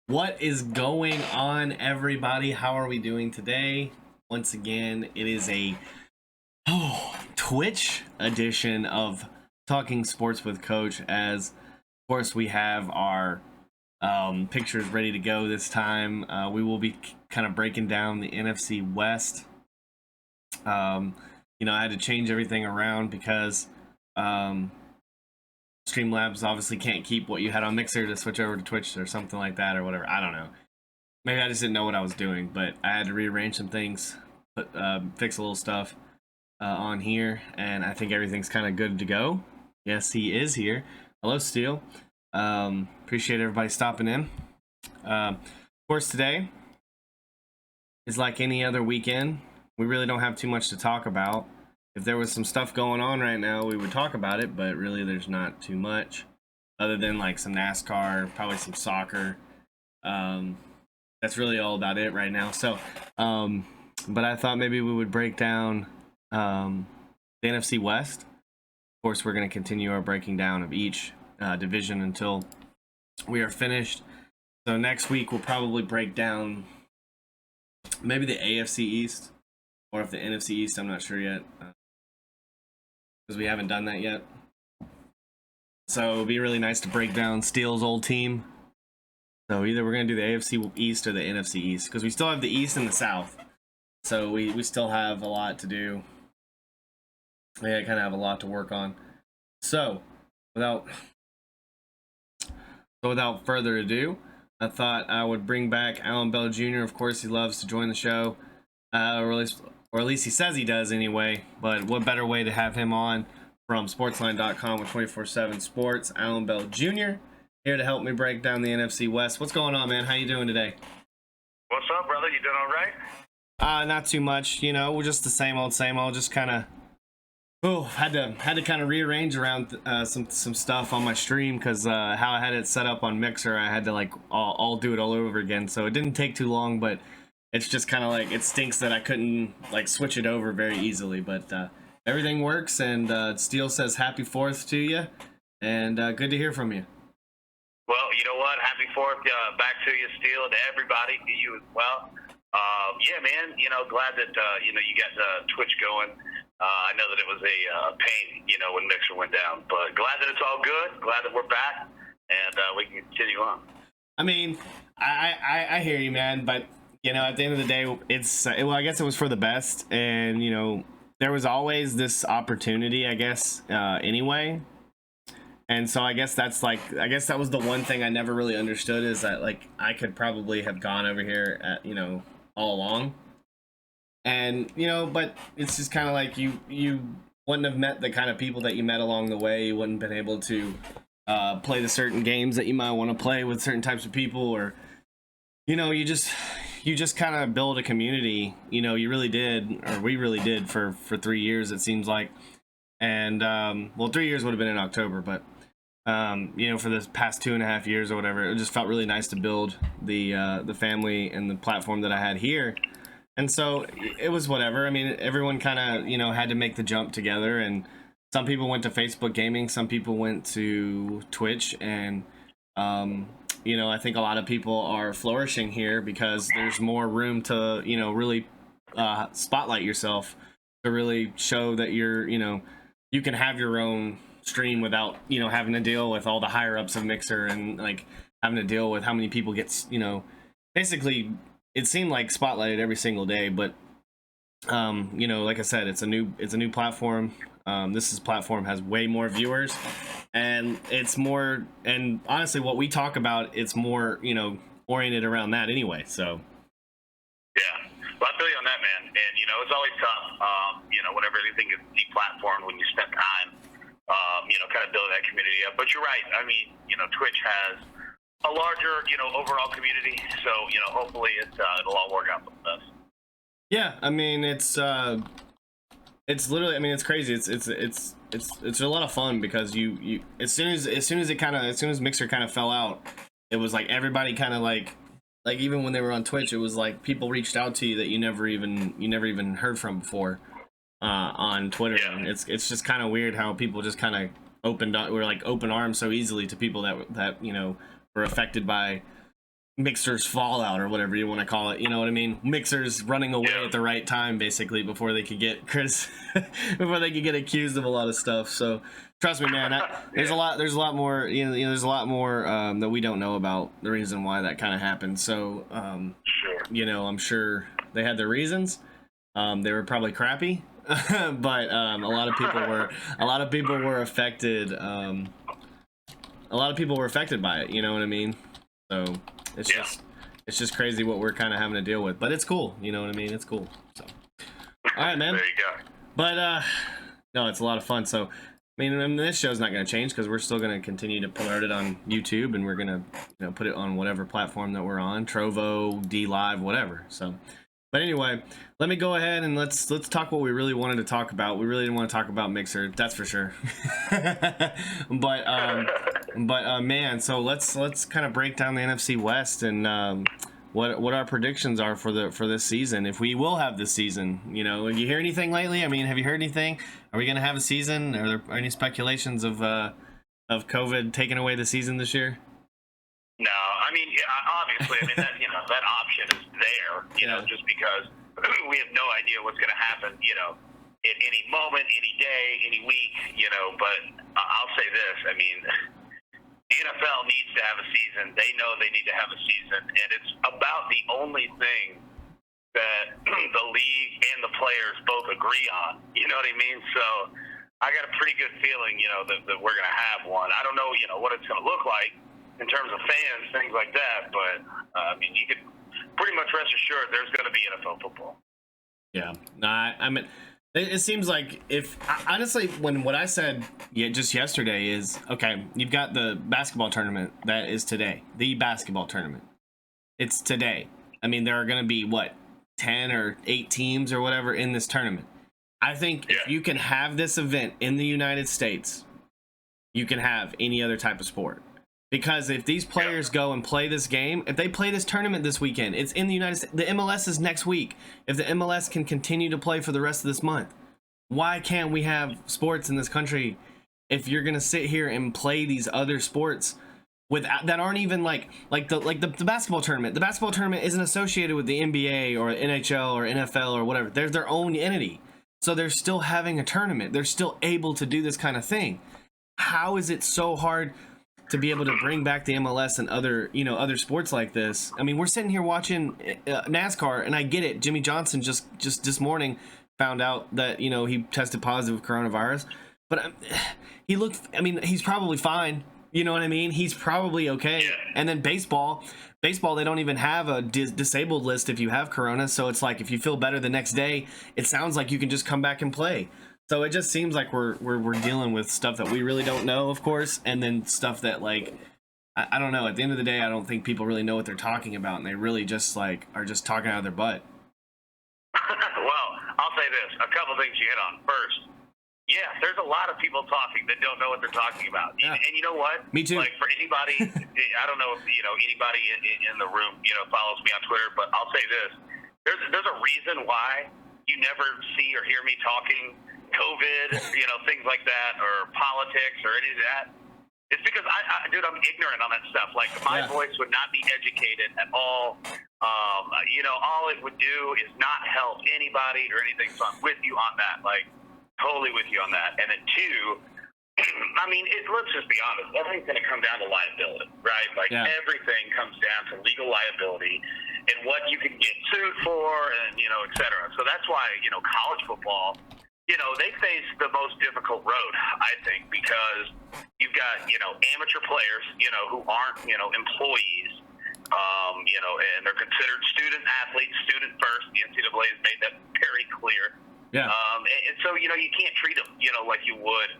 What is going on, everybody? How are we doing today? Once again, it is a Twitch edition of Talking Sports with Coach, as of course we have our pictures ready to go this time. We will be kind of breaking down the NFC West. I had to change everything around because Streamlabs obviously can't keep what you had on Mixer to switch over to Twitch or something like that or whatever. I don't know. Maybe I just didn't know what I was doing, but I had to rearrange some things, fix a little stuff on here, and I think everything's kind of good to go. Yes, he is here. Hello, Steele. Appreciate everybody stopping in. Of course, today is like any other weekend. We really don't have too much to talk about. If there was some stuff going on right now, we would talk about it, but really there's not too much other than like some NASCAR, probably some soccer. That's really all about it right now. So, but I thought maybe we would break down the NFC West. Of course, we're going to continue our breaking down of each division until we are finished. So next week we'll probably break down maybe the AFC East, or if the NFC East, I'm not sure yet. Because we haven't done that yet. So it'd be really nice to break down Steele's old team. So either we're going to do the AFC East or the NFC East, because we still have the East and the South. So we still have a lot to do. Yeah, kind of have a lot to work on. So without further ado, I thought I would bring back Allan Bell Jr. Of course, he loves to join the show. Or at least he says he does anyway, but what better way to have him on from sportsline.com with 24/7 sports. Allan Bell Jr. here to help me break down the NFC West. What's going on, man? How you doing today? What's up, brother? You doing all right? Not too much, we're just the same old, just kind of had to kind of rearrange around some stuff on my stream, because how I had it set up on Mixer, I had to like all do it all over again. So it didn't take too long, but it's just kind of like, it stinks that I couldn't like switch it over very easily, but everything works. And Steele says happy 4th to you, and good to hear from you. Well, you know what? Happy 4th back to you, Steele, to everybody, to you as well. Yeah, man, glad that, you got Twitch going. I know that it was a pain, when Mixer went down, but glad that it's all good. Glad that we're back, and we can continue on. I mean, I hear you, man, but at the end of the day, I guess it was for the best, and there was always this opportunity, I guess, anyway. And so I guess that was the one thing I never really understood, is that like I could probably have gone over here at all along, and but it's just kind of like you wouldn't have met the kind of people that you met along the way. You wouldn't have been able to play the certain games that you might want to play with certain types of people, or you just kind of build a community. You really did, or we really did, for 3 years, it seems like. And well, 3 years would have been in October, but for the past 2.5 years or whatever, it just felt really nice to build the family and the platform that I had here. And so it was whatever. I mean, everyone kind of had to make the jump together, and some people went to Facebook gaming, some people went to Twitch, and I think a lot of people are flourishing here because there's more room to, really spotlight yourself, to really show that you can have your own stream without, having to deal with all the higher ups of Mixer, and like having to deal with how many people gets, basically it seemed like spotlighted every single day. But, like I said, it's a new platform. This platform has way more viewers, and it's more, and honestly what we talk about, it's more oriented around that anyway. So yeah, well, I feel you on that, man. And it's always tough, whenever anything is deplatformed, when you spend time kind of building that community up. But you're right, I mean, Twitch has a larger overall community, so hopefully it'll all work out for the best. Yeah, I mean, it's literally, I mean, it's crazy. It's a lot of fun, because you as soon as Mixer kind of fell out, it was like everybody kind of like even when they were on Twitch, it was like people reached out to you that you never even heard from before on Twitter. Yeah. And it's just kind of weird how people just kind of open arms so easily to people that were affected by Mixer's fallout or whatever you want to call it. You know what I mean? Mixer's running away at the right time, basically, before they could get before they could get accused of a lot of stuff. So trust me, man. There's a lot more. There's a lot more that we don't know about the reason why that kind of happened. So I'm sure they had their reasons. They were probably crappy, but a lot of people were affected. A lot of people were affected by it. You know what I mean? So it's just crazy what we're kind of having to deal with, but it's cool. You know what I mean? It's cool. So, all right, man. There you go. But no, it's a lot of fun. So, I mean this show's not going to change because we're still going to continue to promote it on YouTube, and we're going to put it on whatever platform that we're on, Trovo, D Live, whatever. So, but anyway, let me go ahead and let's talk what we really wanted to talk about. We really didn't want to talk about Mixer, that's for sure. But man, so let's kind of break down the NFC West and what our predictions are for this season, if we will have this season. You hear anything lately? I mean, have you heard anything? Are we going to have a season? Are there any speculations of COVID taking away the season this year? No, I mean, obviously, I mean that that option is there, just because we have no idea what's going to happen, at any moment, any day, any week, But I'll say this: I mean, the NFL needs to have a season. They know they need to have a season, and it's about the only thing that the league and the players both agree on. You know what I mean? So I got a pretty good feeling, that we're going to have one. I don't know, what it's going to look like in terms of fans, things like that, but I mean, you could pretty much rest assured there's going to be NFL football. Yeah, I mean, it seems like honestly, what I said just yesterday is, okay, you've got the basketball tournament that is today, the basketball tournament. It's today. I mean, there are going to be 10 or 8 teams or whatever in this tournament. I think if you can have this event in the United States, you can have any other type of sport. Because if these players go and play this game, if they play this tournament this weekend, it's in the United States. The MLS is next week. If the MLS can continue to play for the rest of this month, why can't we have sports in this country if you're going to sit here and play these other sports that aren't even like the basketball tournament? The basketball tournament isn't associated with the NBA or NHL or NFL or whatever. They're their own entity. So they're still having a tournament. They're still able to do this kind of thing. How is it so hard to be able to bring back the MLS and other sports like this? I mean, we're sitting here watching NASCAR, and I get it. Jimmy Johnson just this morning found out that he tested positive with coronavirus, but he's probably fine. You know what I mean? He's probably okay. Yeah. And then baseball, they don't even have a disabled list if you have corona. So it's like if you feel better the next day, it sounds like you can just come back and play. So it just seems like we're dealing with stuff that we really don't know, of course, and then stuff that I don't know. At the end of the day, I don't think people really know what they're talking about, and they really just are just talking out of their butt. Well, I'll say this: a couple things you hit on. First, there's a lot of people talking that don't know what they're talking about, and you know what? Me too. Like for anybody, I don't know if anybody in the room follows me on Twitter, but I'll say this: there's a reason why you never see or hear me talking COVID, things like that, or politics, or any of that. It's because I'm ignorant on that stuff. Like my voice would not be educated at all. All it would do is not help anybody or anything. So I'm with you on that. Like totally with you on that. And then two, I mean, let's just be honest. Everything's going to come down to liability, right? Like everything comes down to legal liability and what you can get sued for, and et cetera. So that's why college football, they face the most difficult road, I think, because you've got, amateur players, who aren't, employees, and they're considered student athletes, student first. The NCAA has made that very clear. Yeah. And so, you can't treat them, like you would,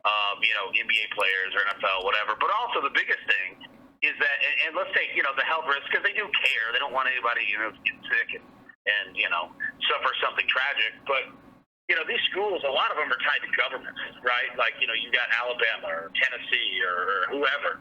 NBA players or NFL, whatever. But also the biggest thing is that, and let's say, the health risk, because they do care. They don't want anybody, to get sick and suffer something tragic. But these schools, a lot of them are tied to governments, right? Like, you got Alabama or Tennessee or whoever.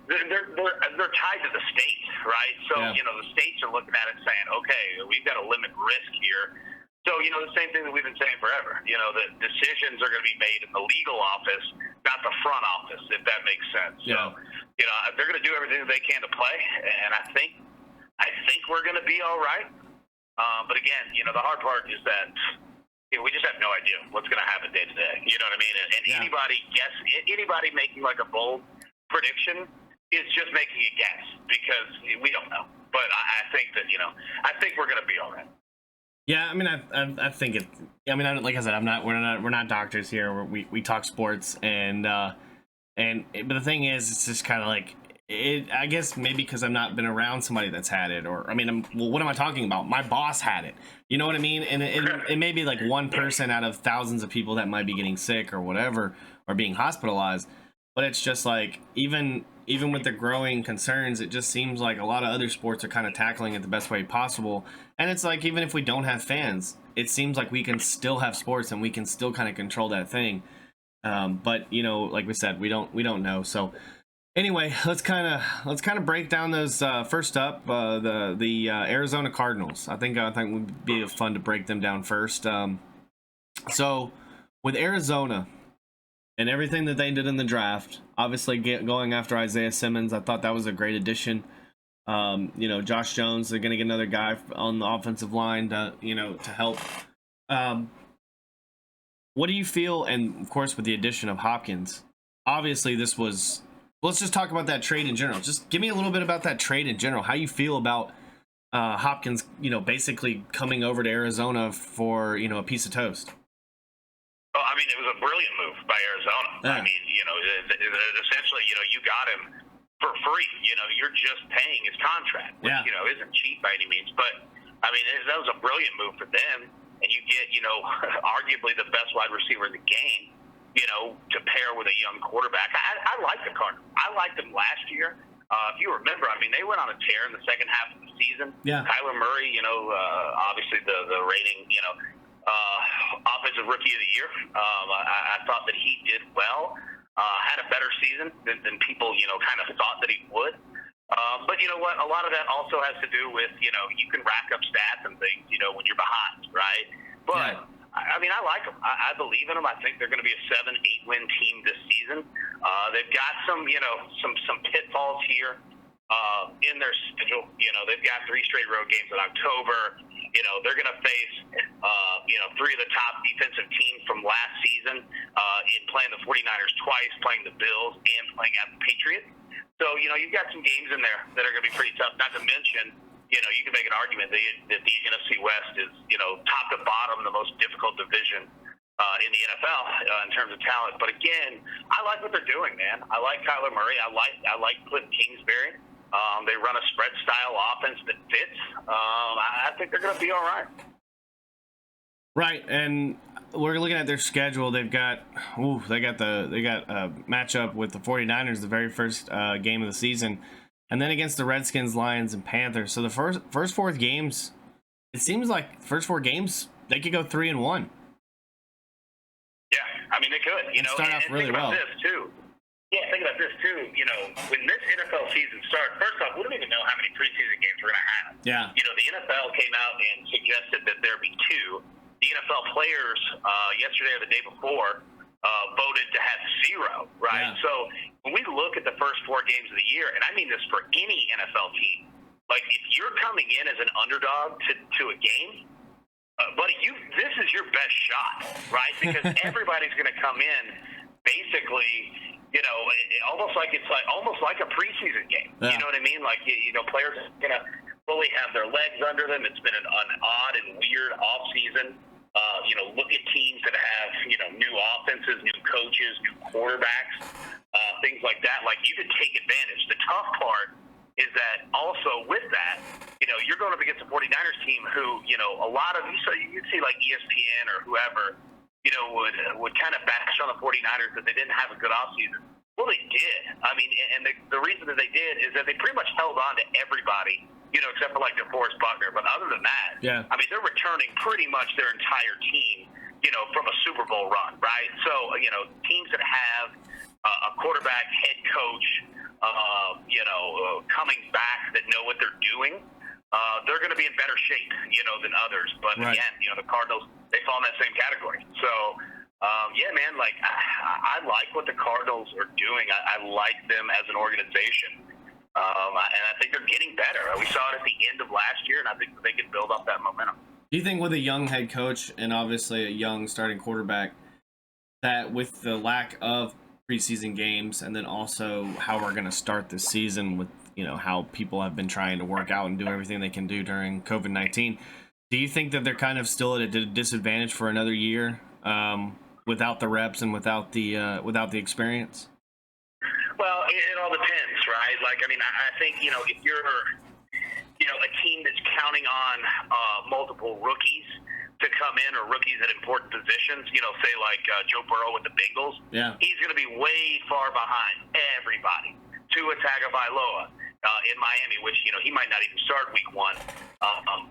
They're tied to the state, right? So, the states are looking at it saying, okay, we've got to limit risk here. So, the same thing that we've been saying forever. The decisions are going to be made in the legal office, not the front office, if that makes sense. Yeah. So, they're going to do everything they can to play. And I think I think we're going to be all right. But again, the hard part is that we just have no idea what's going to happen day to day. You know what I mean? And anybody making like a bold prediction is just making a guess because we don't know. But I think that I think we're going to be all right. Yeah, I mean, I think it. I mean, like I said, we're not doctors here. We talk sports, but the thing is, it's just kind of like it. I guess maybe because I've not been around somebody that's had it, or I mean, what am I talking about? My boss had it. You know what I mean? And it may be like one person out of thousands of people that might be getting sick or whatever, or being hospitalized. But it's just like even with the growing concerns, it just seems like a lot of other sports are kind of tackling it the best way possible. And it's like, even if we don't have fans, it seems like we can still have sports and we can still kind of control that thing. But like we said, we don't know. So anyway, let's kind of break down those. First up, the Arizona Cardinals. I think would be fun to break them down first. So with Arizona and everything that they did in the draft, obviously going after Isaiah Simmons, I thought that was a great addition. Josh Jones, they're going to get another guy on the offensive line to help. What do you feel? And of course, with the addition of Hopkins, obviously let's just talk about that trade in general. Just give me a little bit about that trade in general. How you feel about Hopkins, basically coming over to Arizona for, a piece of toast. Well, I mean, it was a brilliant move by Arizona. Yeah. I mean, essentially, you got him for free. You're just paying his contract, which, isn't cheap by any means. But, I mean, that was a brilliant move for them. And you get, arguably the best wide receiver in the game, to pair with a young quarterback. I like the Cardinals. I liked them last year. If you remember, I mean, they went on a tear in the second half of the season. Yeah. Kyler Murray, obviously the rating, offensive rookie of the year. I thought that he did well, had a better season than people, kind of thought that he would. But you know what? A lot of that also has to do with, you can rack up stats and things, when you're behind, right? But, yeah. I mean, I like them. I believe in them. I think they're going to be a 7-8 win team this season. They've got some pitfalls here in their schedule. They've got 3 straight road games in October. They're going to face, 3 of the top defensive teams from last season in playing the 49ers twice, playing the Bills, and playing at the Patriots. So, you've got some games in there that are going to be pretty tough, not to mention, you can make an argument that the NFC West is, top to bottom, the most difficult division in the NFL in terms of talent. But again, I like what they're doing, man. I like Kyler Murray. I like Cliff Kingsbury. They run a spread style offense that fits. I think they're going to be all right. Right, and we're looking at their schedule. They got a matchup with the 49ers the very first game of the season, and then against the Redskins, Lions, and Panthers. So the first 4 games, it seems like first 4 games they could go 3-1. Yeah, I mean they could. Start off really well. This too. Yeah, think about this too. When this NFL season starts, first off, we don't even know how many preseason games we're going to have. Yeah. The NFL came out and suggested that there be 2. The NFL players yesterday or the day before voted to have 0, right? Yeah. So when we look at the first 4 games of the year, and I mean this for any NFL team, like if you're coming in as an underdog to a game, buddy, this is your best shot, right? Because everybody's going to come in basically, almost like a preseason game. Yeah. You know what I mean? Like players are going to fully have their legs under them. It's been an odd and weird off season. Look at teams that have, new offenses, new coaches, new quarterbacks, things like that. Like, you could take advantage. The tough part is that also with that, you're going up against a 49ers team who, a lot of, you'd see like ESPN or whoever, would kind of bash on the 49ers that they didn't have a good offseason. Well, they did. I mean, and the reason that they did is that they pretty much held on to everybody, except for like DeForest Buckner. But other than that, yeah. I mean, they're returning pretty much their entire team, from a Super Bowl run, right? So, teams that have a quarterback, head coach, coming back that know what they're doing, they're going to be in better shape, than others. But right. Again, the Cardinals, they fall in that same category. So, yeah, man, like I like what the Cardinals are doing. I like them as an organization. And I think they're getting better. We saw it at the end of last year, and I think that they can build off that momentum. Do you think with a young head coach and obviously a young starting quarterback, that with the lack of preseason games and then also how we're going to start the season with, how people have been trying to work out and do everything they can do during COVID-19, do you think that they're kind of still at a disadvantage for another year without the reps and without the experience? Well, it all depends, right? Like, I mean, I think, if you're, a team that's counting on multiple rookies to come in, or rookies at important positions, say like Joe Burrow with the Bengals, he's going to be way far behind everybody. Tua Tagovailoa in Miami, which, he might not even start week 1.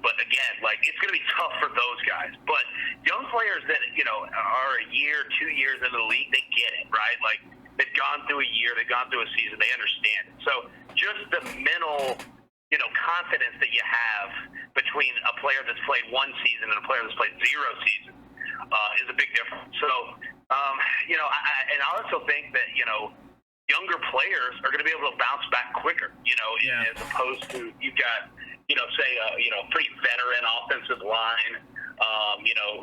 But again, like, it's going to be tough for those guys. But young players that, are a year, 2 years into the league, they get it, right? Like, they've gone through a year, they've gone through a season, they understand it. So just the mental, confidence that you have between a player that's played 1 season and a player that's played 0 seasons is a big difference. So, I also think that, younger players are going to be able to bounce back quicker, as opposed to you've got, say, pretty veteran offensive line,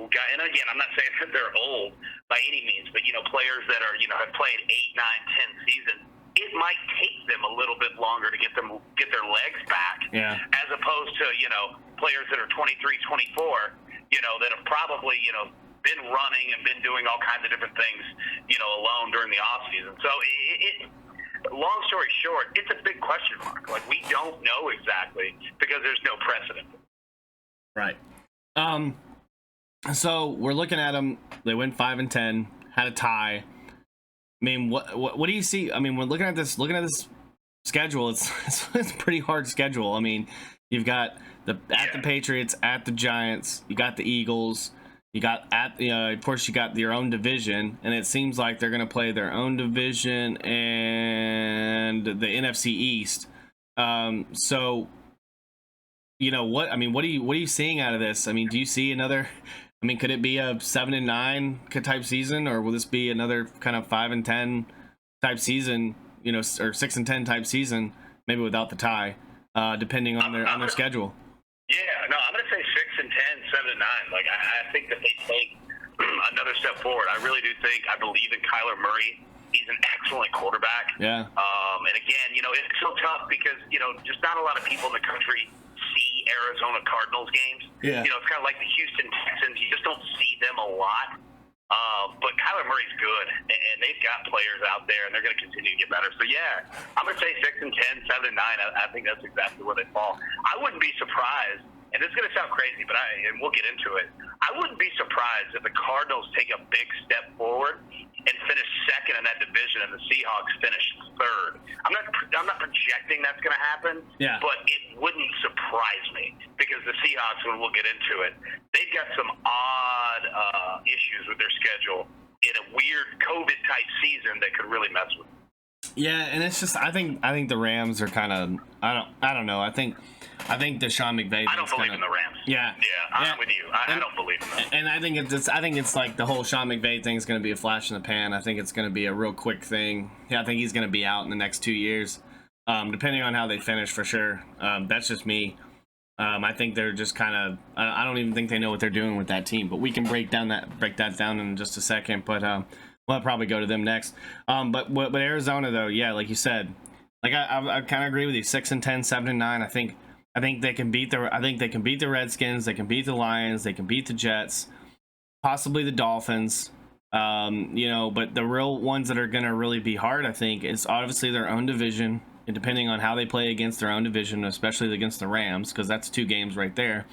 who got, and again, I'm not saying that they're old by any means, but, players that are, have played 8, 9, 10 seasons, it might take them a little bit longer to get their legs back, as opposed to, players that are 23, 24, that have probably, been running and been doing all kinds of different things, alone during the off season. So long story short, it's a big question mark. Like, we don't know exactly because there's no precedent. Right. So we're looking at them. They went 5-10, had a tie. I mean, what do you see? I mean, we're looking at this schedule. It's a pretty hard schedule. I mean, you've got the Patriots, at the Giants, you got the Eagles, you got of course you got your own division, and it seems like they're going to play their own division and the NFC East. So, what are you seeing out of this? I mean, do you see another? I mean, could it be a 7-9 type season, or will this be another kind of 5-10 type season? Or 6-10 type season, maybe without the tie, depending on their schedule. Yeah, no, I'm going to say 6-10, 7-9. Like, I think that they take another step forward. I really do I believe in Kyler Murray. He's an excellent quarterback. Yeah. And again, it's so tough because, just not a lot of people in the country see Arizona Cardinals games. Yeah. It's kind of like the Houston Texans. You just don't see them a lot. But Kyler Murray's good, and they've got players out there, and they're going to continue to get better. So, yeah, I'm going to say 6-10, 7-9. I think that's exactly where they fall. I wouldn't be surprised, and this is going to sound crazy, but and we'll get into it. I wouldn't be surprised if the Cardinals take a big step forward and finish second in that division, and the Seahawks finish third. I'm not projecting that's going to happen, but it wouldn't surprise me because the Seahawks, when we'll get into it, they've got some odd issues with their schedule in a weird COVID-type season that could really mess with them. Yeah, and it's just I think the Rams are kind of I don't know. I think the Sean McVay. I don't believe in the Rams. Yeah, I'm with you. I don't believe in them. And I think it's like the whole Sean McVay thing is going to be a flash in the pan. I think it's going to be a real quick thing. Yeah, I think he's going to be out in the next 2 years, depending on how they finish for sure. That's just me. I think they're just kind of. I don't even think they know what they're doing with that team. But we can break that down in just a second. But we'll probably go to them next. But Arizona though, yeah, like you said, like I kind of agree with you. 6-10, 7-9. I think they can beat the Redskins. They can beat the Lions. They can beat the Jets, possibly the Dolphins. But the real ones that are going to really be hard, I think, is obviously their own division. And depending on how they play against their own division, especially against the Rams, because that's 2 games right there.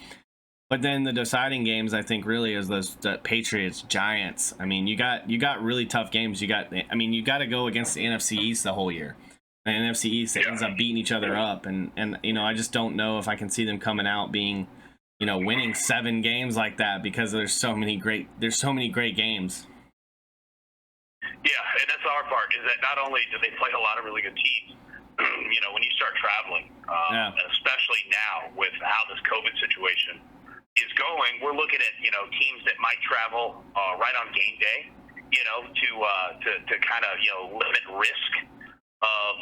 But then the deciding games, I think, really is the Patriots, Giants. I mean, you got really tough games. You got to go against the NFC East the whole year. The NFC East ends up beating each other up, and I just don't know if I can see them coming out being, winning 7 games like that because there's so many great games. Yeah, and that's the hard part is that not only do they play a lot of really good teams, when you start traveling, especially now with how this COVID situation is going, we're looking at teams that might travel right on game day, to kind of limit risk of,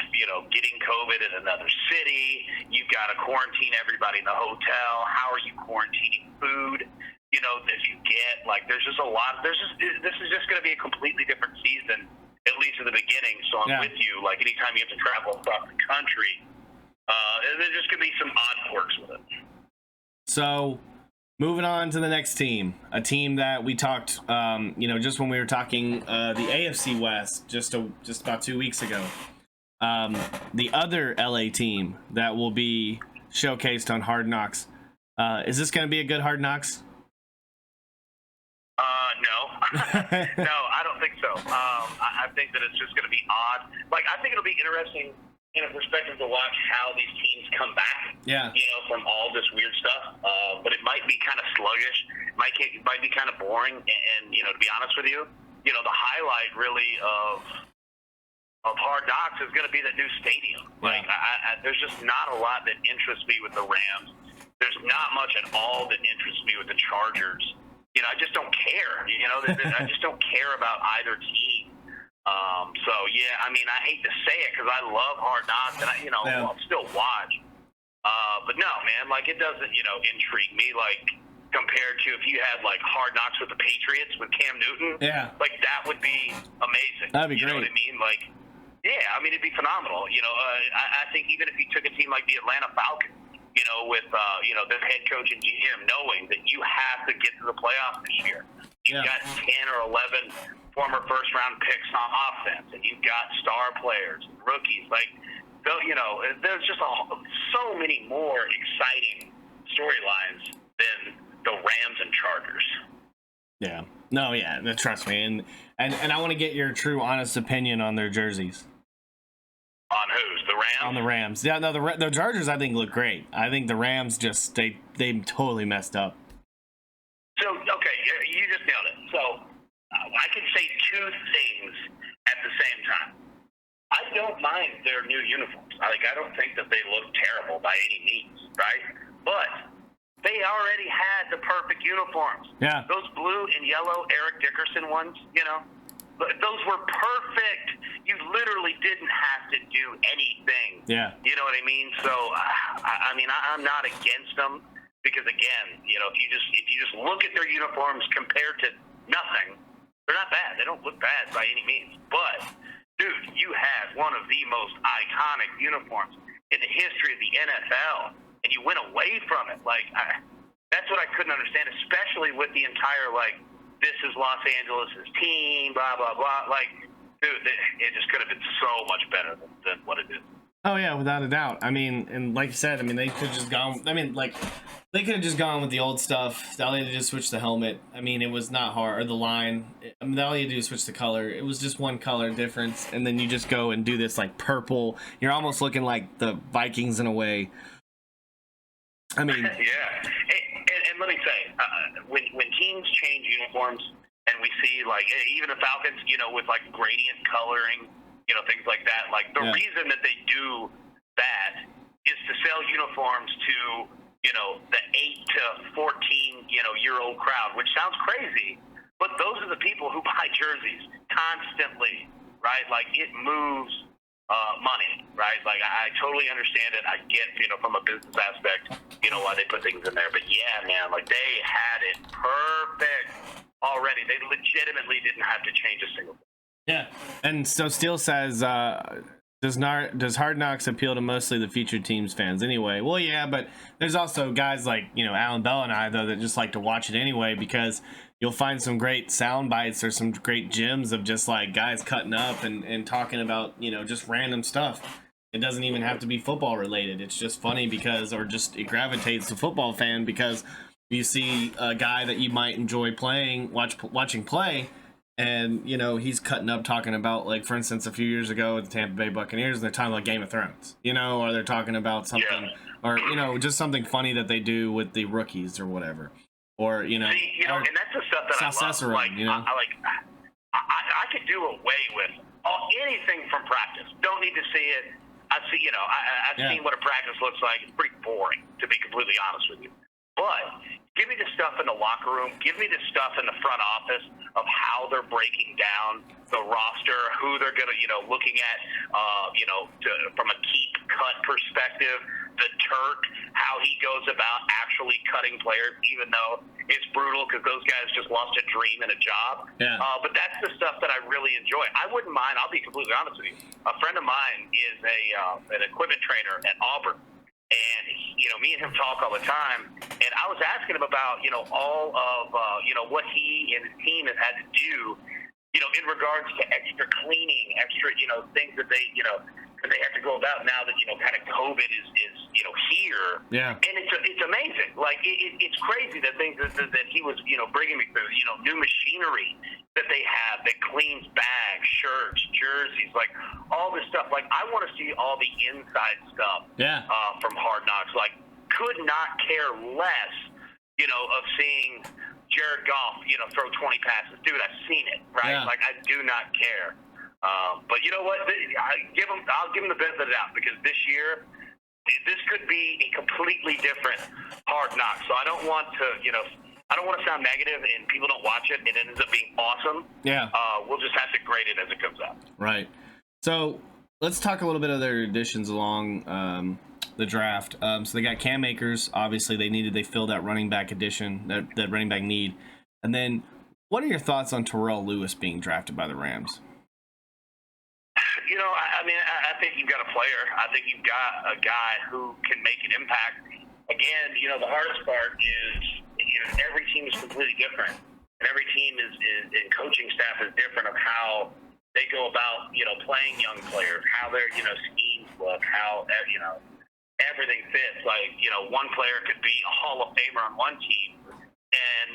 getting COVID in another city. You've got to quarantine everybody in the hotel. How are you quarantining food? That you get, there's just a lot. This is just going to be a completely different season, at least in the beginning. So I'm with you. Anytime you have to travel across the country, there's just going to be some odd quirks with it. So, moving on to the next team, a team that we talked, just when we were talking the AFC West just about 2 weeks ago. The other LA team that will be showcased on Hard Knocks. Is this going to be a good Hard Knocks? No. No, I don't think so. I think that it's just going to be odd. I think it'll be interesting in a perspective to watch how these teams come back. Yeah. From all this weird stuff. But it might be kind of sluggish. It might be kind of boring. And to be honest with you, the highlight really of Hard Knocks is going to be the new stadium. Yeah. There's just not a lot that interests me with the Rams. There's not much at all that interests me with the Chargers. I just don't care. I just don't care about either team. So yeah, I hate to say it because I love Hard Knocks, and I'll still watch. But no, man, it doesn't, intrigue me. Compared to if you had Hard Knocks with the Patriots with Cam Newton, that would be amazing. That'd be great. You know what I mean? Yeah, it'd be phenomenal. I think even if you took a team like the Atlanta Falcons, with their head coach and GM knowing that you have to get to the playoffs this year. You've got 10 or 11 former first-round picks on offense, and you've got star players, rookies. There's just so many more exciting storylines than the Rams and Chargers. Yeah. No, yeah, trust me. And I want to get your true, honest opinion on their jerseys. On whose? The Rams? On the Rams. Yeah, no, the Chargers I think look great. I think the Rams just, they totally messed up. So, okay, you just nailed it. So, I can say two things at the same time. I don't mind their new uniforms. I don't think that they look terrible by any means, right? But they already had the perfect uniforms. Yeah. Those blue and yellow Eric Dickerson ones, those were perfect. You literally didn't have to do anything. Yeah. You know what I mean? So, I'm not against them because, again, if you just look at their uniforms compared to nothing, they're not bad. They don't look bad by any means. But, dude, you had one of the most iconic uniforms in the history of the NFL, and you went away from it. That's what I couldn't understand, especially with the entire, this is Los Angeles' team, blah, blah, blah. Dude, it just could have been so much better than what it is. Oh, yeah, without a doubt. And like you said, they could have just gone, they could have just gone with the old stuff. All you had to do is switch the helmet. It was not hard, or the line. All you had to do is switch the color. It was just one color difference, and then you just go and do this, purple. You're almost looking like the Vikings in a way. Yeah. And let me say, when teams change uniforms, and we see even the Falcons, with gradient coloring, things like that. The reason that they do that is to sell uniforms to the 8 to 14 year old crowd, which sounds crazy, but those are the people who buy jerseys constantly, right? It moves money, right? I totally understand it. I get from a business aspect, why they put things in there. But yeah, man, they had it perfect already. They legitimately didn't have to change a single thing. Yeah. And so Steele says, does Hard Knocks appeal to mostly the featured teams fans anyway? Well, yeah, but there's also guys like, Allan Bell and I, though, that just like to watch it anyway because you'll find some great sound bites or some great gems of just guys cutting up and talking about, just random stuff. It doesn't even have to be football related. It's just funny it gravitates to football fan because you see a guy that you might enjoy watching play, and he's cutting up talking about, for instance, a few years ago with the Tampa Bay Buccaneers, they're talking about Game of Thrones, or they're talking about something, or just something funny that they do with the rookies or whatever, or See, and that's the stuff that I love. I could do away with anything from practice. Don't need to see it. I've seen what a practice looks like. It's pretty boring, to be completely honest with you. But give me the stuff in the locker room. Give me the stuff in the front office of how they're breaking down the roster, who they're going to, looking at, from a keep cut perspective, the Turk, how he goes about actually cutting players, even though it's brutal because those guys just lost a dream and a job. Yeah. But that's the stuff that I really enjoy. I wouldn't mind, I'll be completely honest with you. A friend of mine is an equipment trainer at Auburn. And, me and him talk all the time. And I was asking him about, all of, what he and his team have had to do, in regards to extra cleaning, extra, things that they, that they have to go about now that, kind of COVID is here. Yeah. And it's amazing. Like, it's crazy the things that he was, bringing me through, new machinery that they have that cleans bags, shirts, jerseys, like all this stuff. Like, I want to see all the inside stuff from Hard Knocks. Like, could not care less, of seeing Jared Goff, throw 20 passes. Dude, I've seen it, right? Yeah. Like, I do not care. But you know what? I'll give him the benefit of the doubt because this year, this could be a completely different Hard Knocks. So I don't want to, I don't want to sound negative and people don't watch it and it ends up being awesome. Yeah. We'll just have to grade it as it comes out. Right. So let's talk a little bit of their additions along the draft. So they got Cam Akers. Obviously, they filled that running back addition, that running back need. And then, what are your thoughts on Terrell Lewis being drafted by the Rams? I think you've got a player. I think you've got a guy who can make an impact. Again, the hardest part is, every team is completely different. And every team and coaching staff is different of how they go about, playing young players, how their, schemes look, how, everything fits. Like, one player could be a Hall of Famer on one team and,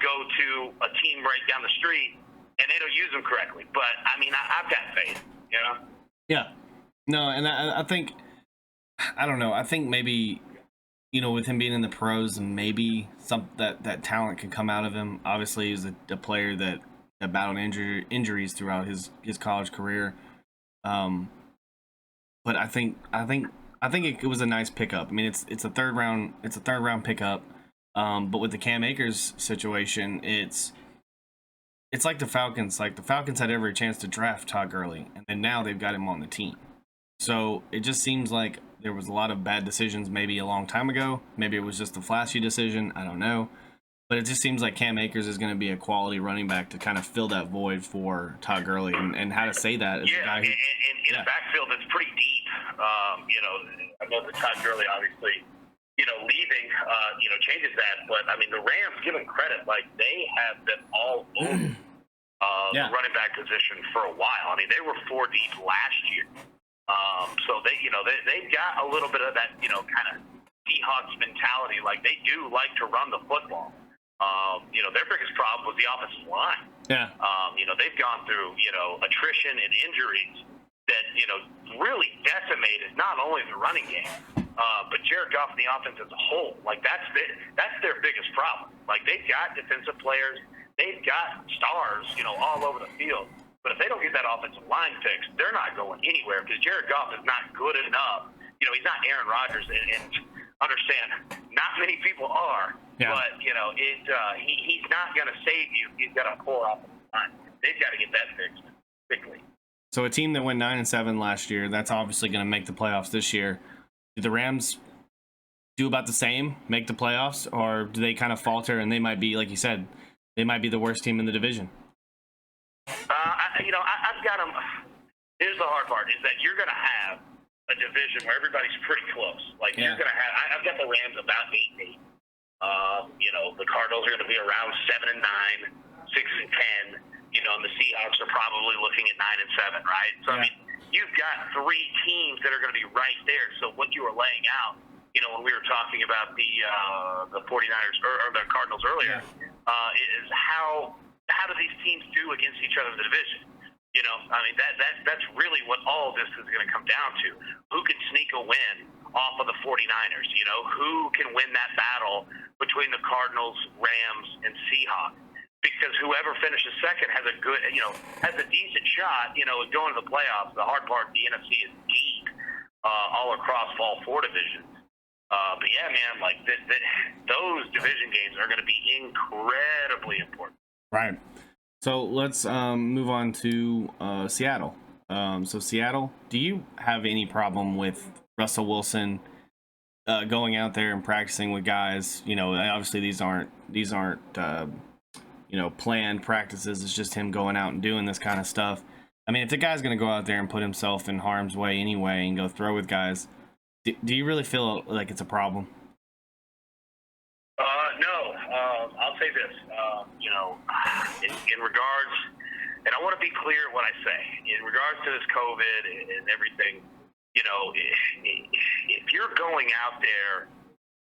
go to a team right down the street and they don't use them correctly. But, I've got faith, Yeah. No, and I think, I don't know, I think maybe, with him being in the pros, maybe that talent can come out of him. Obviously, he's a player that battled injuries throughout his college career. But I think it was a nice pickup. I mean, it's a third round pickup. But with the Cam Akers situation, it's like the Falcons. Like, the Falcons had every chance to draft Todd Gurley, and then now they've got him on the team. So it just seems like there was a lot of bad decisions maybe a long time ago. Maybe it was just a flashy decision. I don't know. But it just seems like Cam Akers is going to be a quality running back to kind of fill that void for Todd Gurley. And how to say that is a guy who... in a backfield that's pretty deep. I know that Todd Gurley obviously, leaving, changes that. But, the Rams, give them credit. Like, they have been all over the running back position for a while. They were 4 deep last year. So they've got a little bit of that, kind of Seahawks mentality. Like, they do like to run the football. Their biggest problem was the offensive line. Yeah. They've gone through, attrition and injuries that, really decimated not only the running game, but Jared Goff and the offense as a whole. Like, that's their biggest problem. Like, they've got defensive players, they've got stars, all over the field. But if they don't get that offensive line fixed, they're not going anywhere because Jared Goff is not good enough. He's not Aaron Rodgers, and understand, not many people are. Yeah. But, he's not going to save you. He's got a poor offensive line. They've got to get that fixed quickly. So a team that went 9-7 last year, that's obviously going to make the playoffs this year. Do the Rams do about the same, make the playoffs, or do they kind of falter and they might be, like you said, they might be the worst team in the division? I've got them. Here's the hard part: is that you're going to have a division where everybody's pretty close. Like, you're going to have. I've got the Rams about 8-8. The Cardinals are going to be around 7-9, 6-10. And the Seahawks are probably looking at 9-7, right? So you've got 3 teams that are going to be right there. So what you were laying out, when we were talking about the 49ers or the Cardinals earlier, is how do these teams do against each other in the division? That's really what all of this is going to come down to. Who can sneak a win off of the 49ers? Who can win that battle between the Cardinals, Rams, and Seahawks? Because whoever finishes second has a good, has a decent shot, of going to the playoffs. The hard part, the NFC is deep all across all 4 divisions. But yeah, man, like those division games are going to be incredibly important. Right. So let's move on to Seattle. So Seattle, do you have any problem with Russell Wilson going out there and practicing with guys? You know, obviously these aren't planned practices. It's just him going out and doing this kind of stuff. I mean, if the guy's going to go out there and put himself in harm's way anyway and go throw with guys, do you really feel like it's a problem? No. I'll say this. In regards, and I want to be clear what I say, in regards to this COVID and everything, if you're going out there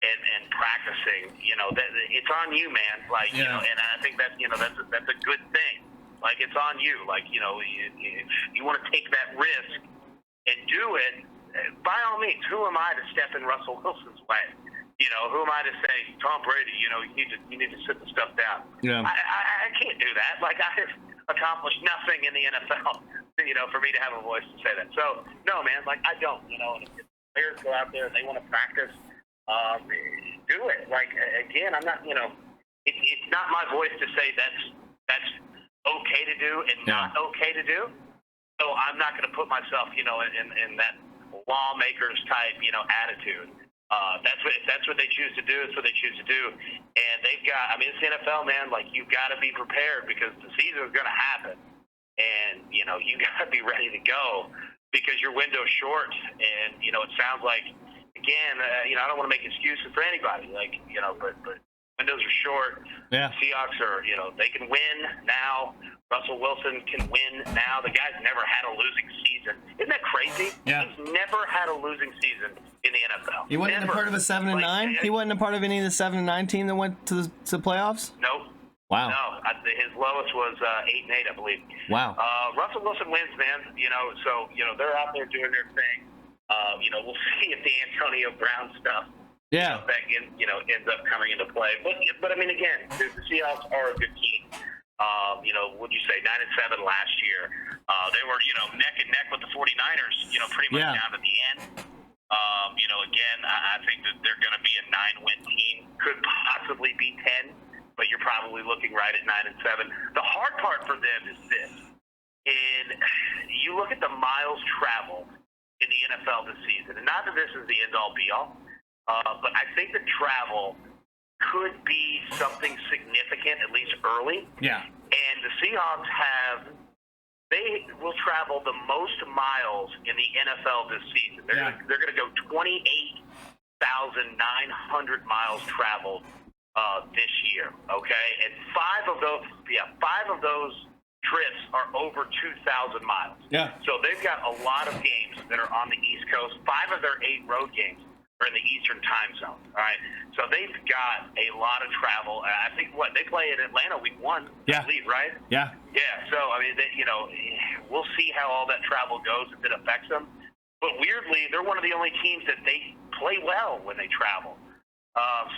and practicing, that it's on you, man. Like, and I think that's a good thing. Like, it's on you. Like, if you want to take that risk and do it, by all means, who am I to step in Russell Wilson's way? Who am I to say, Tom Brady, you need to sit the stuff down. Yeah. I can't do that. Like, I have accomplished nothing in the NFL, for me to have a voice to say that. So, no, man, like, I don't, and if players go out there and they want to practice, do it. Like, again, I'm not, it's not my voice to say that's okay to do and not okay to do. So I'm not going to put myself, in that lawmakers type, attitude. That's what they choose to do. It's what they choose to do. And they've got, I mean, it's the NFL, man. Like, you've got to be prepared because the season is going to happen. And, you got to be ready to go because your window's short. And, it sounds like, again, I don't want to make excuses for anybody. Like, but windows are short. Yeah. Seahawks are, they can win now. Russell Wilson can win now. The guy's never had a losing season. Isn't that crazy? Yeah. He's never had a losing season in the NFL. He wasn't a part of a 7-9. He wasn't a part of any of the 7-9 team that went to the playoffs. Nope. Wow. No, his lowest was 8-8, I believe. Wow. Russell Wilson wins, man. So they're out there doing their thing. We'll see if the Antonio Brown stuff. Yeah. That ends up coming into play. But I mean, again, the Seahawks are a good team. What'd you say, 9-7 last year? They were, neck and neck with the 49ers, pretty much down to the end. Again, I think that they're going to be a 9-win team. Could possibly be 10, but you're probably looking right at 9-7. The hard part for them is this. You look at the miles traveled in the NFL this season, and not that this is the end-all, be-all, but I think the travel could be something significant, at least early. Yeah. And the Seahawks they will travel the most miles in the NFL this season. They're going to go 28,900 miles traveled this year. Okay, and five of those trips are over 2,000 miles. Yeah. So they've got a lot of games that are on the East Coast. 5 of their 8 road games are in the Eastern time zone. All right. So they've got a lot of travel. I think they play in Atlanta week 1, I believe, right? Yeah. Yeah. So I mean, we'll see how all that travel goes if it affects them. But weirdly, they're one of the only teams that they play well when they travel.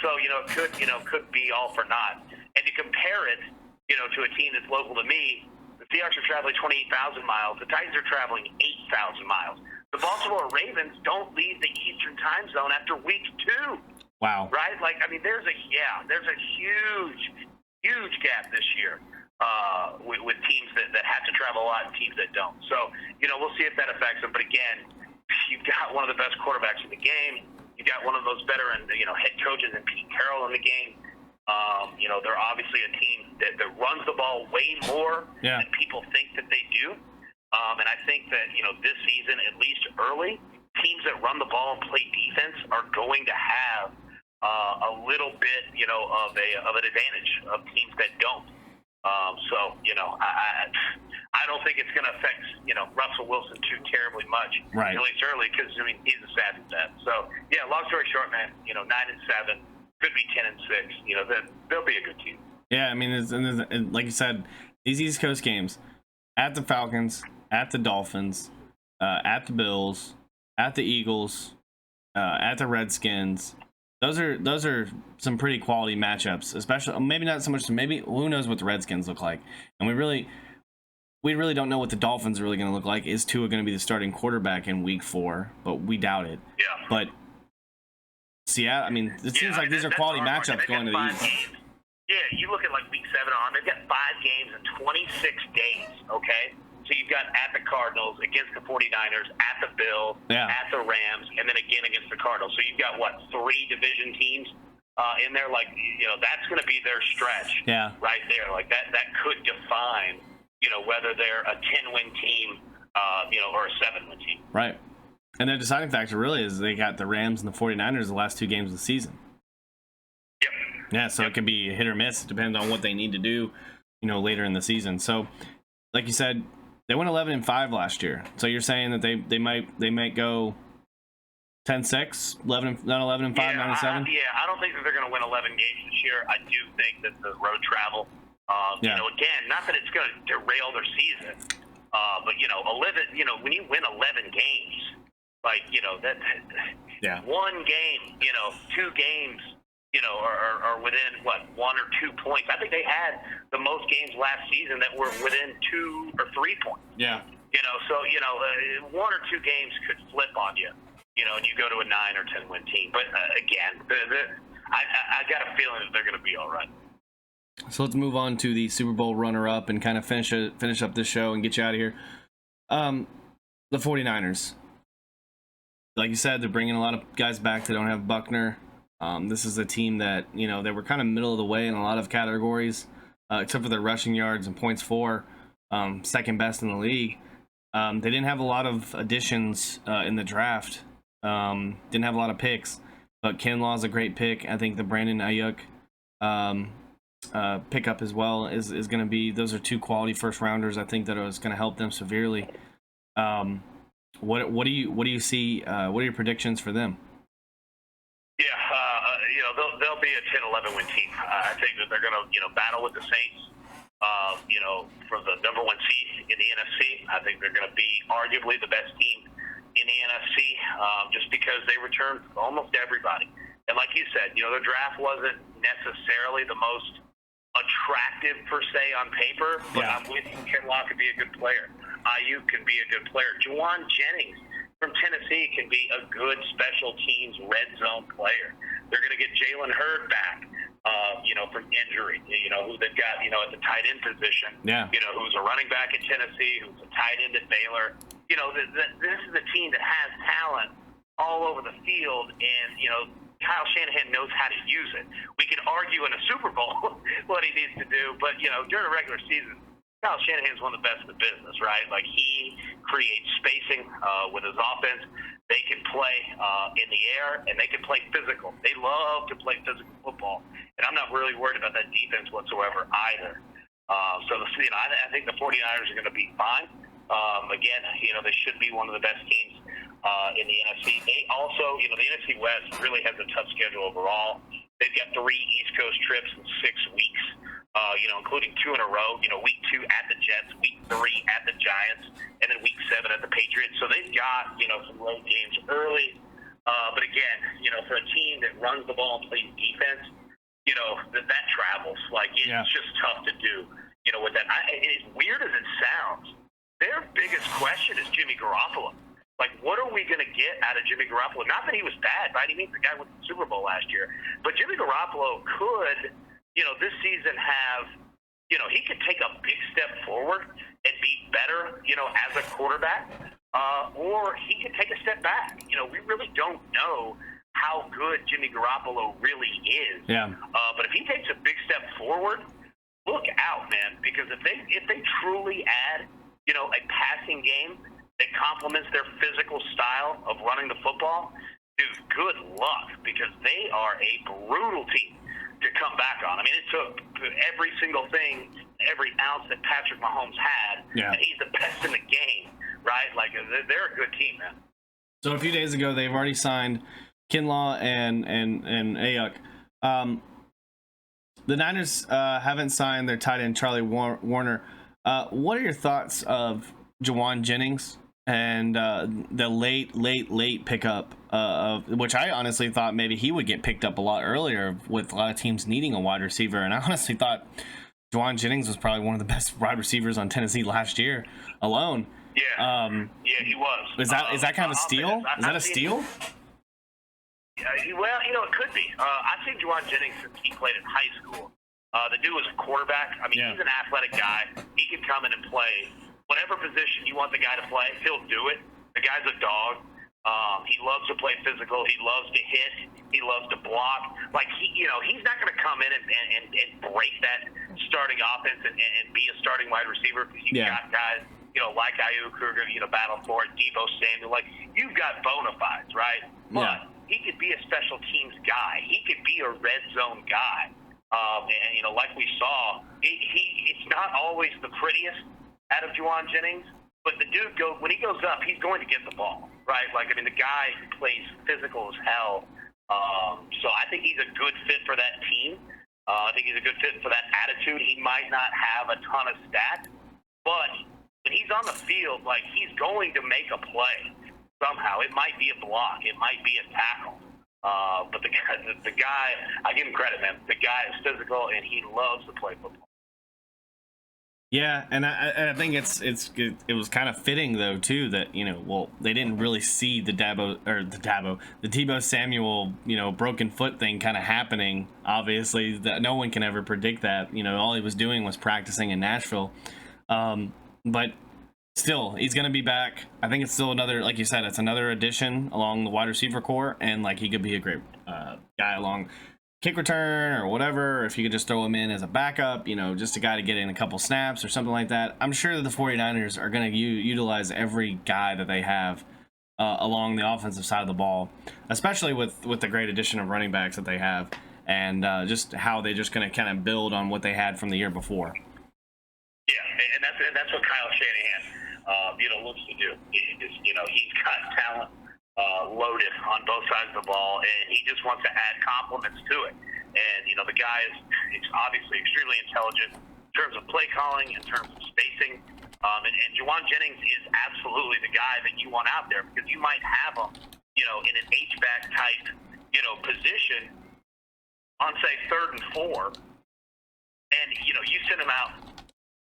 So it could be all for naught. And to compare it, to a team that's local to me, the Seahawks are traveling 28,000 miles. The Titans are traveling 8,000 miles. The Baltimore Ravens don't leave the Eastern time zone after week 2. Wow. Right? Like, I mean, there's a huge gap this year with teams that have to travel a lot and teams that don't. So, we'll see if that affects them. But again, you've got one of the best quarterbacks in the game. You've got one of those veteran, head coaches in Pete Carroll in the game. They're obviously a team that runs the ball way more than people think that they do. And I think that, this season, at least early, teams that run the ball and play defense are going to have a little bit, of an advantage of teams that don't. I don't think it's going to affect, Russell Wilson too terribly much, right? At least early, because he's a savvy vet. So long story short, man, 9-7, could be 10-6. They'll be a good team. Yeah, I mean, and like you said, these East Coast games at the Falcons, at the Dolphins, at the Bills, at the Eagles, at the Redskins. Those are some pretty quality matchups, especially maybe not so much. Maybe who knows what the Redskins look like, and we really don't know what the Dolphins are really going to look like. Is Tua going to be the starting quarterback in Week 4? But we doubt it. Yeah. But Seattle, I mean, it seems like these are quality matchups going to the East. Yeah, you look at like week 7 on, they've got 5 games in 26 days, okay? So you've got at the Cardinals, against the 49ers, at the Bills, at the Rams, and then again against the Cardinals. So you've got, 3 division teams in there? Like, that's going to be their stretch right there. Like, that could define, whether they're a 10-win team, or a 7-win team. Right. And their deciding factor really is they got the Rams and the 49ers the last 2 games of the season. Yep. Yeah, so it could be hit or miss. It depends on what they need to do, later in the season. So, like you said, they went 11-5 last year. So you're saying that they might go 10-6, 11-5, 9-7? I don't think that they're going to win 11 games this year. I do think that the road travel, again, not that it's going to derail their season, but 11, when you win 11 games, one game, 2 games, are within 1 or 2 points. I think they had the most games last season that were within 2 or 3 points. Yeah. So 1 or 2 games could flip on you, and you go to a 9 or 10 win team. But again, I got a feeling that they're going to be all right. So let's move on to the Super Bowl runner-up and kind of finish up this show and get you out of here. The 49ers. Like you said, they're bringing a lot of guys back. They don't have Buckner. This is a team that, they were kind of middle of the way in a lot of categories, except for their rushing yards and points for, second best in the league. They didn't have a lot of additions in the draft. Didn't have a lot of picks, but Kinlaw's a great pick. I think the Brandon Ayuk pickup as well is going to be. Those are 2 quality first rounders. I think that is going to help them severely. What do you see? What are your predictions for them? Yeah, they'll be a 10-11 win team. I think that they're going to, battle with the Saints, for the number 1 seed in the NFC. I think they're going to be arguably the best team in the NFC, just because they returned almost everybody. And like you said, their draft wasn't necessarily the most attractive per se on paper, but I'm with you. Kinlaw could be a good player. Ayuk can be a good player. Juwan Jennings from Tennessee can be a good special teams red zone player. They're going to get Jalen Hurd back, from injury, who they've got, at the tight end position, who's a running back at Tennessee, who's a tight end at Baylor. This is a team that has talent all over the field, and, Kyle Shanahan knows how to use it. We can argue in a Super Bowl what he needs to do, but, during a regular season, Kyle Shanahan's one of the best in the business, right? Like, he creates spacing with his offense. They can play in the air, and they can play physical. They love to play physical football, and I'm not really worried about that defense whatsoever either. I think the 49ers are going to be fine. Again, they should be one of the best teams in the NFC. They also, the NFC West really has a tough schedule overall. They've got 3 East Coast trips in 6 weeks, including 2 in a row. Week 2 at the Jets, week 3 at the Giants, and then week 7 at the Patriots. So they've got, some road games early. But again, for a team that runs the ball and plays defense, that travels. Like, it's just tough to do, with that. As weird as it sounds, their biggest question is Jimmy Garoppolo. Like, what are we going to get out of Jimmy Garoppolo? Not that he was bad, by any means. The guy went to the Super Bowl last year. But Jimmy Garoppolo could, this season have, he could take a big step forward and be better, as a quarterback. Or he could take a step back. We really don't know how good Jimmy Garoppolo really is. Yeah. But if he takes a big step forward, look out, man. Because if they truly add, a passing game that complements their physical style of running the football, dude, good luck, because they are a brutal team to come back on. I mean, it took every single thing, every ounce that Patrick Mahomes had, and he's the best in the game, right? Like, they're a good team, man. So a few days ago, they've already signed Kinlaw and Ayuk. The Niners haven't signed their tight end, Charlie Warner. What are your thoughts of Juwan Jennings and the late pickup of which I honestly thought maybe he would get picked up a lot earlier with a lot of teams needing a wide receiver, and I honestly thought Juwan Jennings was probably one of the best wide receivers on Tennessee last year alone. Yeah, he was. Is that kind of a steal? Is that a steal? Well, it could be. I've seen Juwan Jennings since he played in high school. The dude was a quarterback. I mean, he's an athletic guy. He can come in and play whatever position you want the guy to play. He'll do it. The guy's a dog. He loves to play physical. He loves to hit. He loves to block. Like, he's not going to come in and break that starting offense and be a starting wide receiver, because you've got guys, like Ayu Kruger, battle for it, Deebo Samuel. Like, you've got bona fides, right? But he could be a special teams guy. He could be a red zone guy. And like we saw, it's not always the prettiest out of Juwan Jennings, but the dude when he goes up, he's going to get the ball, right? Like, I mean, the guy plays physical as hell. So I think he's a good fit for that team. I think he's a good fit for that attitude. He might not have a ton of stats, but when he's on the field, like, he's going to make a play somehow. It might be a block. It might be a tackle. But the guy, I give him credit, man. The guy is physical, and he loves to play football. Yeah, and I think it was kind of fitting, though, too, that they didn't really see the Deebo Samuel broken foot thing kind of happening. Obviously, that no one can ever predict that. All he was doing was practicing in Nashville, but still, he's going to be back. I think it's still another, like you said, it's another addition along the wide receiver core, and like he could be a great guy along kick return or whatever. If you could just throw him in as a backup, just a guy to get in a couple snaps or something like that. I'm sure that the 49ers are going to utilize every guy that they have along the offensive side of the ball, especially with the great addition of running backs that they have, and just how they're just going to kind of build on what they had from the year before. Yeah, and that's what Kyle Shanahan looks to do. He's got talent loaded on both sides of the ball, and he just wants to add compliments to it. And the guy is obviously extremely intelligent in terms of play calling, in terms of spacing. And Juwan Jennings is absolutely the guy that you want out there, because you might have him, in an H-back type, position on, say, 3rd and 4, and you send him out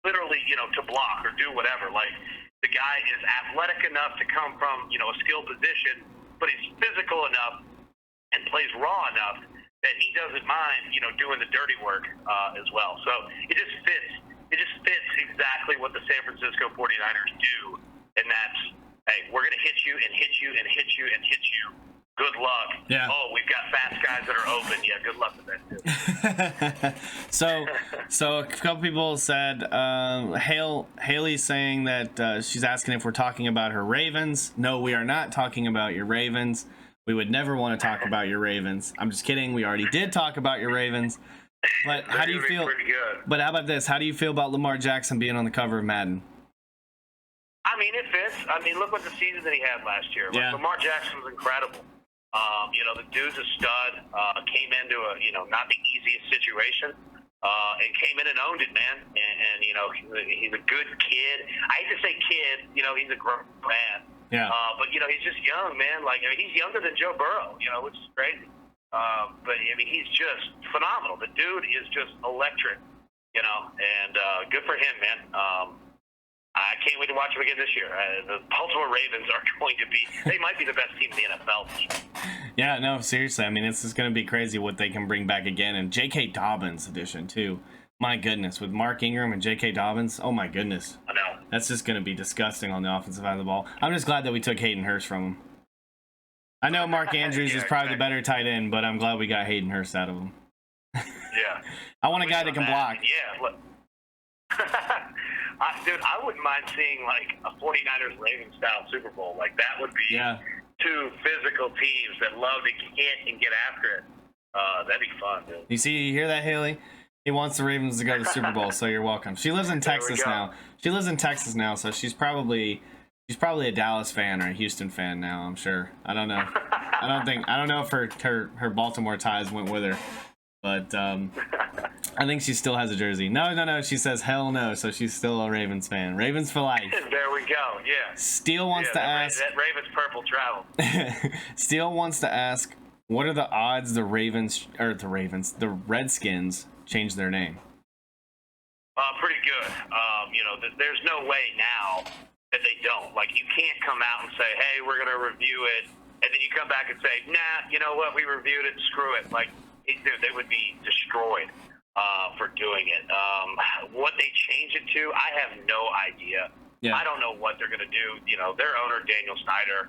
literally, to block or do whatever. Like, the guy is athletic enough to come from, a skill position, but he's physical enough and plays raw enough that he doesn't mind, doing the dirty work as well. So it just fits. It just fits exactly what the San Francisco 49ers do, and that's, hey, we're going to hit you and hit you and hit you and hit you. Good luck. Yeah. Oh, we've got fast guys that are open. Yeah, good luck with that, too. So a couple people said, Haley's saying that she's asking if we're talking about her Ravens. No, we are not talking about your Ravens. We would never want to talk about your Ravens. I'm just kidding. We already did talk about your Ravens. But how do you feel? Pretty good. But how about this? How do you feel about Lamar Jackson being on the cover of Madden? I mean, it fits. I mean, look what the season that he had last year. Yeah. Lamar Jackson was incredible. The dude's a stud. Came into a not the easiest situation, and came in and owned it, man. And he's a good kid. I hate to say kid. He's a grown man. Yeah. But he's just young, man. Like, I mean, he's younger than Joe Burrow. Which is crazy. But I mean, he's just phenomenal. The dude is just electric. And good for him, man. I can't wait to watch him again this year. The Baltimore Ravens are going to be, they might be the best team in the NFL. Yeah, no, seriously. I mean, it's just going to be crazy what they can bring back again. And J.K. Dobbins edition, too. My goodness, with Mark Ingram and J.K. Dobbins, oh my goodness. I know. That's just going to be disgusting on the offensive side of the ball. I'm just glad that we took Hayden Hurst from him. I know Mark Andrews is probably the better tight end, but I'm glad we got Hayden Hurst out of him. Yeah. I want a guy that can block. Yeah, look. Dude, I wouldn't mind seeing, like, a 49ers-Ravens style Super Bowl. Like, that would be two physical teams that love to hit and get after it. That'd be fun, dude. You hear that, Haley? He wants the Ravens to go to the Super Bowl, so you're welcome. She lives in Texas now. She lives in Texas now, so she's probably a Dallas fan or a Houston fan now, I'm sure. I don't know. I don't know if her Baltimore ties went with her. But I think she still has a jersey. No. She says hell no, so she's still a Ravens fan. Ravens for life. There we go. Yeah. Steele wants to ask. That Ravens purple travel. Steele wants to ask, what are the odds the Redskins change their name? Pretty good. There's no way now that they don't. Like, you can't come out and say, hey, we're going to review it, and then you come back and say, nah, you know what, we reviewed it, screw it. Like, they would be destroyed. for doing it. What they change it to, I have no idea. Yeah. I don't know what they're going to do. You know, their owner, Daniel Snyder,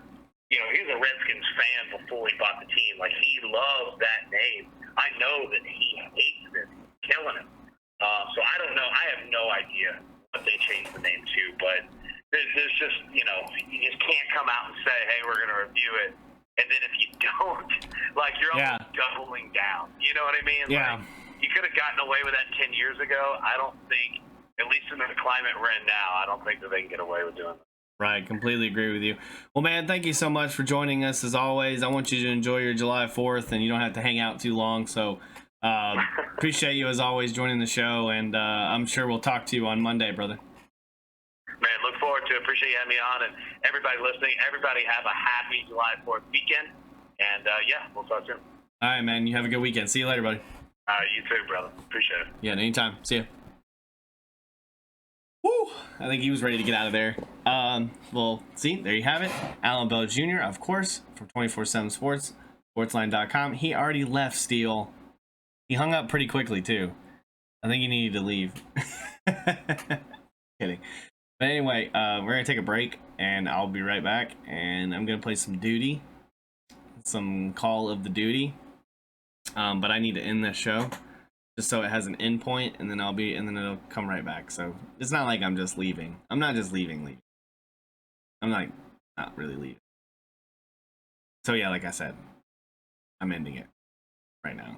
you know, he's a Redskins fan before he bought the team. Like, he loves that name. I know that he hates it, killing him. So I don't know. I have no idea what they changed the name to, but there's just, you know, you just can't come out and say, hey, we're going to review it. And then if you don't, like, you're almost doubling down. You know what I mean? Yeah. Like, you could have gotten away with that 10 years ago. I don't think, at least in the climate we're in now, I don't think that they can get away with doing that. Right, completely agree with you. Well, man, thank you so much for joining us as always. I want you to enjoy your July 4th, and you don't have to hang out too long. So, appreciate you as always joining the show, and I'm sure we'll talk to you on Monday, brother. Man, look forward to it. Appreciate you having me on, and everybody listening. Everybody have a happy July 4th weekend, and yeah, we'll talk soon. All right, man. You have a good weekend. See you later, buddy. All right, you too, brother. Appreciate it. Yeah, anytime. See you. Woo! I think he was ready to get out of there. Well, see, there you have it. Allan Bell Jr., of course, from 24/7 Sports, sportsline.com. He already left, Steele. He hung up pretty quickly, too. I think he needed to leave. Kidding. But anyway, we're going to take a break, and I'll be right back. And I'm going to play some Duty, some Call of the Duty. But I need to end this show just so it has an end point, and then it'll come right back. So it's not like I'm just leaving. I'm not just leaving. I'm like not really leaving. So yeah, like I said, I'm ending it right now.